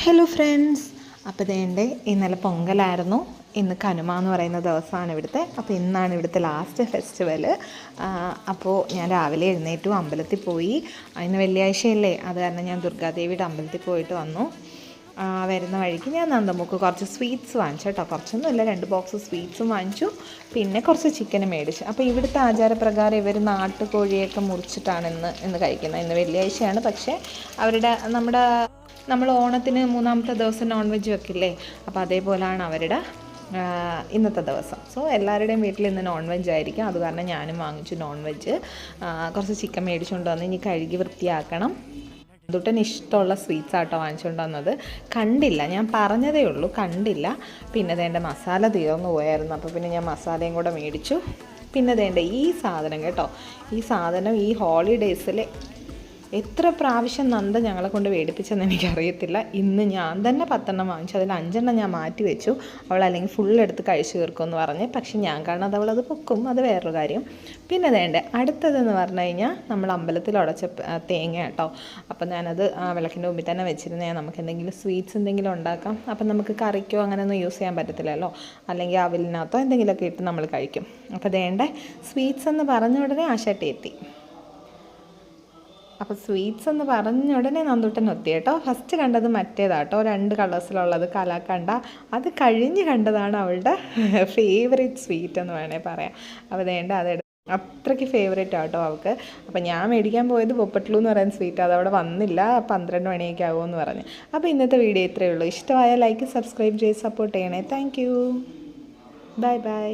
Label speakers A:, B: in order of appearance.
A: Hello friends, അപ്പോൾ ഇതേണ്ടേ ഇന്നലെ പൊങ്കലായിരുന്നു. ഇന്ന് കനുമ എന്ന് പറയുന്ന ദിവസമാണ് ഇവിടുത്തെ. അപ്പോൾ ഇന്നാണ് ഇവിടുത്തെ ലാസ്റ്റ് ഫെസ്റ്റിവൽ. അപ്പോൾ ഞാൻ രാവിലെ എഴുന്നേറ്റു, അമ്പലത്തിൽ പോയി. ഇന്ന് വെള്ളിയാഴ്ചയല്ലേ, അത് കാരണം ഞാൻ ദുർഗാദേവിയുടെ അമ്പലത്തിൽ പോയിട്ട് വന്നു. വരുന്ന വഴിക്ക് ഞാൻ നന്ദമുക്ക് കുറച്ച് സ്വീറ്റ്സ് വാങ്ങിച്ചു കേട്ടോ. കുറച്ചൊന്നുമില്ല, 2 ബോക്സ് സ്വീറ്റ്സും വാങ്ങിച്ചു, പിന്നെ കുറച്ച് ചിക്കനും മേടിച്ചു. അപ്പോൾ ഇവിടുത്തെ ആചാരപ്രകാരം ഇവർ നാട്ടുകോഴിയൊക്കെ മുറിച്ചിട്ടാണ് ഇന്ന് കഴിക്കുന്നത്. ഇന്ന് വെള്ളിയാഴ്ചയാണ്, പക്ഷേ നമ്മൾ ഓണത്തിന് 3-ാമത്തെ ദിവസം നോൺ വെജ് വെക്കില്ലേ, അപ്പോൾ അതേപോലെയാണ് അവരുടെ ഇന്നത്തെ ദിവസം. സോ എല്ലാവരുടെയും വീട്ടിൽ ഇന്ന് നോൺ വെജ് ആയിരിക്കും. അത് കാരണം ഞാനും വാങ്ങിച്ചു നോൺ വെജ്. കുറച്ച് ചിക്കൻ മേടിച്ചുകൊണ്ട് വന്ന് ഇനി കഴുകി വൃത്തിയാക്കണം. അതുട്ടന് ഇഷ്ടമുള്ള സ്വീറ്റ്സ് ആട്ടോ വാങ്ങിച്ചുകൊണ്ട് വന്നത്. കണ്ടില്ല, ഞാൻ പറഞ്ഞതേ ഉള്ളൂ, കണ്ടില്ല. പിന്നെ അതേൻ്റെ മസാല തീർന്നു പോയായിരുന്നു, അപ്പോൾ പിന്നെ ഞാൻ മസാലയും കൂടെ മേടിച്ചു. പിന്നെ അതേൻ്റെ ഈ സാധനം കേട്ടോ, ഈ സാധനം ഈ ഹോളിഡേയ്സിൽ എത്ര പ്രാവശ്യം നന്ദ ഞങ്ങളെ കൊണ്ട് മേടിപ്പിച്ചെന്ന് എനിക്കറിയത്തില്ല. ഇന്ന് ഞാൻ തന്നെ 10 വാങ്ങിച്ചു, അതിൽ 5 ഞാൻ മാറ്റി വെച്ചു. അവൾ അല്ലെങ്കിൽ ഫുള്ളെടുത്ത് കഴിച്ചു തീർക്കുമെന്ന് പറഞ്ഞ്. പക്ഷെ ഞാൻ കാണാതെ അവളത് പൊക്കും, അത് വേറൊരു കാര്യം. പിന്നെ വേണ്ടേ അടുത്തതെന്ന് പറഞ്ഞു കഴിഞ്ഞാൽ നമ്മൾ അമ്പലത്തിൽ ഉടച്ച തേങ്ങ കേട്ടോ. അപ്പം ഞാനത് വിളക്കിൻ്റെ മുമ്പിൽ തന്നെ വെച്ചിരുന്നേ. നമുക്ക് എന്തെങ്കിലും സ്വീറ്റ്സ് എന്തെങ്കിലും ഉണ്ടാക്കാം. അപ്പം നമുക്ക് കറിക്കോ അങ്ങനെയൊന്നും യൂസ് ചെയ്യാൻ പറ്റത്തില്ലല്ലോ, അല്ലെങ്കിൽ അവിലിനകത്തോ എന്തെങ്കിലുമൊക്കെ ഇട്ട് നമ്മൾ കഴിക്കും. അപ്പോൾ വേണ്ടേ സ്വീറ്റ്സ് എന്ന് പറഞ്ഞ ഉടനെ ആശാട്ടി എത്തി. അപ്പോൾ സ്വീറ്റ്സ് എന്ന് പറഞ്ഞ ഉടനെ നന്ദുട്ടൻ ഒത്തി കേട്ടോ. ഫസ്റ്റ് കണ്ടത് മറ്റേതാട്ടോ, 2 കളേഴ്സിലുള്ളത് കലാക്കണ്ട. അത് കഴിഞ്ഞ് കണ്ടതാണ് അവളുടെ ഫേവറേറ്റ് സ്വീറ്റ് എന്ന് വേണേൽ പറയാം. അപ്പോൾ വേണ്ട അത്രയ്ക്ക് ഫേവറേറ്റ് ആട്ടോ അവൾക്ക്. അപ്പോൾ ഞാൻ മേടിക്കാൻ പോയത് പൊപ്പട്ലു എന്ന് പറയുന്ന സ്വീറ്റ്, അതവിടെ വന്നില്ല. 12 മണിയൊക്കെ ആകുമെന്ന് പറഞ്ഞു. അപ്പോൾ ഇന്നത്തെ വീഡിയോ ഇത്രയേ ഉള്ളൂ. ഇഷ്ടമായ ലൈക്ക്, സബ്സ്ക്രൈബ് ചെയ്ത് സപ്പോർട്ട് ചെയ്യണേ. Thank you, bye bye.